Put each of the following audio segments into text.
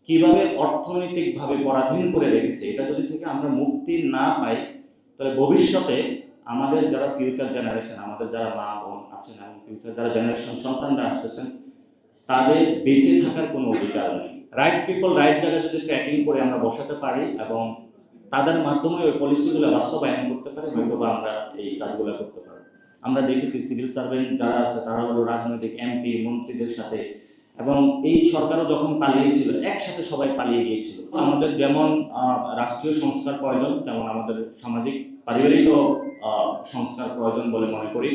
কিভাবে অর্থনৈতিকভাবে পরাধীন করে রেখেছে, এটা যদি থেকে আমরা মুক্তি না পাই, তাহলে ভবিষ্যতে আমাদের যারা ফিউচার জেনারেশন, আমাদের যারা মা বোন আছেন এবং ফিউচার যারা জেনারেশন সন্তানরা আসতেছেন, তাদের বেঁচে থাকার কোনো অধিকার নেই। রাইট পিপল রাইট জায়গায় যদি ট্র্যাকিং করে আমরা বসাতে পারি এবং তাদের মাধ্যমে ওই পলিসিগুলো বাস্তবায়ন করতে পারি, হয়তো বা আমরা এই কাজগুলো করতে পারি। আমরা দেখেছি সিভিল সার্ভেন্ট যারা আছে তারা হলো রাজনৈতিক এমপি মন্ত্রীদের সাথে, এবং এই সরকারও যখন পালিয়েছিল একসাথে সবাই পালিয়ে গিয়েছিল। আমাদের যেমন রাষ্ট্রীয় সংস্কার প্রয়োজন, তেমন আমাদের সামাজিক পারিবারিক সংস্কার প্রয়োজন বলে মনে করি।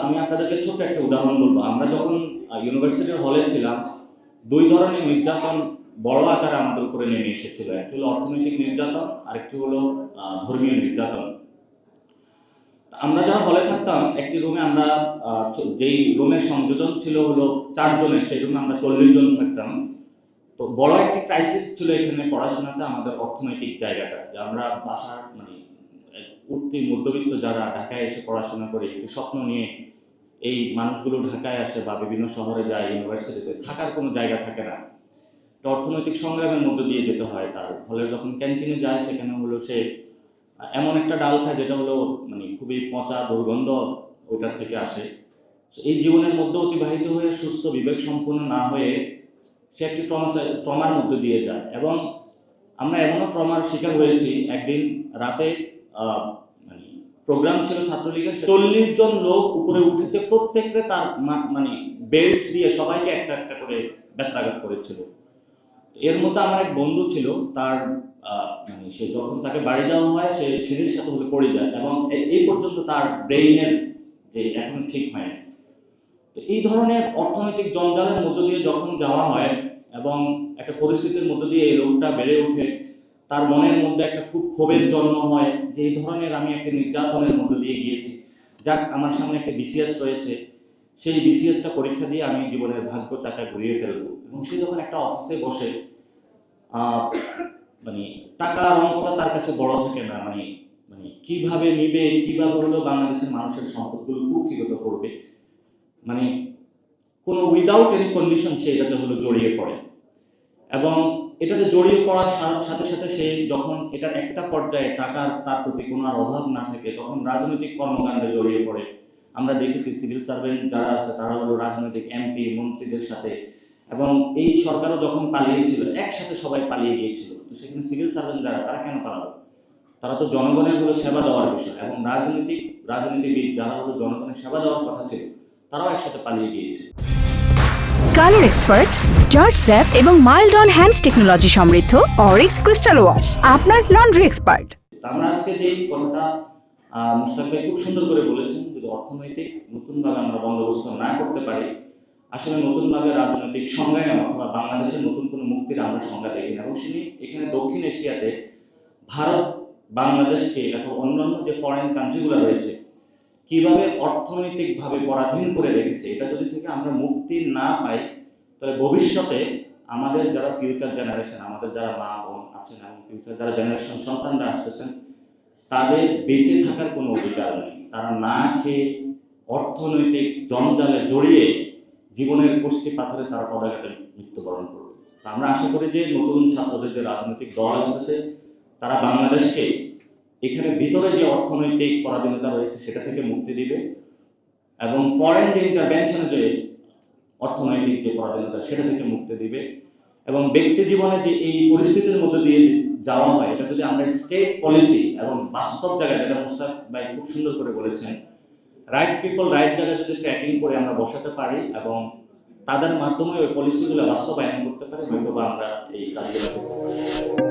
আমি আপনাদেরকে ছোট্ট একটা উদাহরণ বলবো। আমরা যখন ইউনিভার্সিটির হলে ছিলাম, দুই ধরনের নির্যাতন বড় আকারে আমাদের উপরে নেমে এসেছিল। একটি হলো অর্থনৈতিক নির্যাতন, আরেকটি হলো ধর্মীয় নির্যাতন। আমরা যখন হলে থাকতাম, একটি রুমে আমরা যেই রুমের সংযোজন ছিল হলো 4 জনের, সেই রুমে আমরা 40 জন থাকতাম। তো বড় একটি ক্রাইসিস ছিল এখানে পড়াশোনাতে, আমাদের অর্থনৈতিক জায়গাটা, যে আমরা বাসার উঠতি মধ্যবিত্ত যারা ঢাকায় এসে পড়াশোনা করে একটি স্বপ্ন নিয়ে এই মানুষগুলো ঢাকায় আসে বা বিভিন্ন শহরে যায় ইউনিভার্সিটিতে, থাকার কোনো জায়গা থাকে না। অর্থনৈতিক সংগ্রামের মধ্যে দিয়ে যেতে হয় তার। ফলে যখন ক্যান্টিনে যায়, সেখানে হলো সে এমন একটা ডাল খায় যেটা হলো খুবই পচা দুর্গন্ধ ওইটার থেকে আসে। এই জীবনের মধ্যে অতিবাহিত হয়ে সুস্থ বিবেক সম্পন্ন না হয়ে সে একটি ট্রমার মধ্যে দিয়ে যায়। এবং আমরা এমনও ট্রমার শিকার হয়েছি, একদিন রাতে প্রোগ্রাম ছিল ছাত্রলীগের, 40 জন লোক উপরে উঠেছে, প্রত্যেককে তার বেল্ট দিয়ে সবাইকে একটা একটা করে ব্যথাঘাত করেছিল। এর মধ্যে আমার এক বন্ধু ছিল, তার সে যখন তাকে বাড়ি দেওয়া হয়, সে সিঁড়ির সাথে পড়ে যায় এবং এই পর্যন্ত তার ব্রেইনের যে এখন ঠিক হয় না। তো এই ধরনের অর্থনৈতিক জঞ্জালের মধ্য দিয়ে যখন যাওয়া হয় এবং একটা পরিস্থিতির মধ্য দিয়ে এই লোকটা বেড়ে ওঠে, তার মনের মধ্যে একটা খুব ক্ষোভের জন্ম হয় যে এই ধরনের আমি একটা নির্যাতনের মধ্য দিয়ে গিয়েছি, যাক আমার সামনে একটা বিসিএস রয়েছে, সেই বিসিএসটা পরীক্ষা দিয়ে আমি জীবনের ভাগ্য চাকা ঘুরিয়ে ফেলবো। এবং সে যখন একটা অফিসে বসে, টাকার অঙ্কটা তার কাছে বড় থাকে না, কিভাবে নিবে, কিভাবে হলো বাংলাদেশের মানুষের সম্পদগুলো কুক্ষিগত করবে, কোনো উইদাউট এনি কন্ডিশন সে এটাতে হলো জড়িয়ে পড়ে। এবং এটাতে জড়িয়ে পড়ার সাথে সাথে সে যখন এটা একটা পর্যায়ে টাকার তার প্রতি কোনো আর অভাব না থাকে, তখন রাজনৈতিক কর্মকাণ্ডে জড়িয়ে পড়ে। আমরা দেখেছি সিভিল সার্ভেন্ট যারা আছে তারা হলো রাজনৈতিক এমপি মন্ত্রীদের সাথে, এবং এই সরকারও যখন পালিয়েছিল একসাথে সবাই পালিয়ে গিয়েছিল। তো সেখানে সিভিল সার্ভেন্ট যারা, তারা কেন পালালো? তারা তো জনগণের হলো সেবা দেওয়ার বিষয়, এবং রাজনীতিবিদ যারা হলো জনগণের সেবা দেওয়ার কথা ছিল, তারাও একসাথে পালিয়ে গিয়েছে। কালার এক্সপার্ট, জর্জ স্যাপ এবং মাইল্ড অন হ্যান্ডস টেকনোলজি সমৃদ্ধ অরিক্স ক্রিস্টাল ওয়াশ, আপনার লন্ড্রি এক্সপার্ট। আমরা আজকে যে কথাটা মুশতাক ভাই খুব সুন্দর করে বলেছেন, যদি অর্থনৈতিক নতুনভাবে আমরা বন্দোবস্ত না করতে পারি, আসলে নতুনভাবে রাজনৈতিক সংজ্ঞায়ন অথবা বাংলাদেশের নতুন কোনো মুক্তির আমরা সংজ্ঞা দেখি না। এবং এখানে দক্ষিণ এশিয়াতে ভারত বাংলাদেশকে এখন অন্যান্য যে ফরেন কান্ট্রিগুলো রয়েছে কিভাবে অর্থনৈতিকভাবে পরাধীন করে রেখেছে, এটা যদি থেকে আমরা মুক্তি না পাই, তাহলে ভবিষ্যতে আমাদের যারা ফিউচার জেনারেশন, আমাদের যারা মা বোন আছেন এবং ফিউচার যারা জেনারেশন সন্তানরা আসতেছেন, তাদের বেঁচে থাকার কোনো অধিকার নেই। তারা না খেয়ে অর্থনৈতিক জঞ্জালে জড়িয়ে জীবনের কষ্টি পাথরে তারা পদাঘাতে মৃত্যুবরণ করবে। আমরা আশা করি যে নতুন ছাত্রদের যে রাজনৈতিক দল আসতেছে, তারা বাংলাদেশকে এখানে ভিতরে যে অর্থনৈতিক পরাধীনতা রয়েছে সেটা থেকে মুক্তি দিবে, এবং ফরেন যে ইন্টারভেনশনে যে অর্থনৈতিক যে পরাধীনতা সেটা থেকে মুক্তি দিবে। এবং ব্যক্তি জীবনে যে এই পরিস্থিতির মধ্যে দিয়ে যাওয়া হয়, এটা যদি আমরা স্টেট পলিসি এবং বাস্তব জায়গায়, যেটা মুশতাক ভাই খুব সুন্দর করে বলেছেন, রাইট পিপল রাইট জায়গায় যদি ট্র্যাকিং করে আমরা বসাতে পারি এবং তাদের মাধ্যমে ওই পলিসিগুলো বাস্তবায়ন করতে পারি, হয়তো বা আমরা এই কাজগুলো করতে পারি।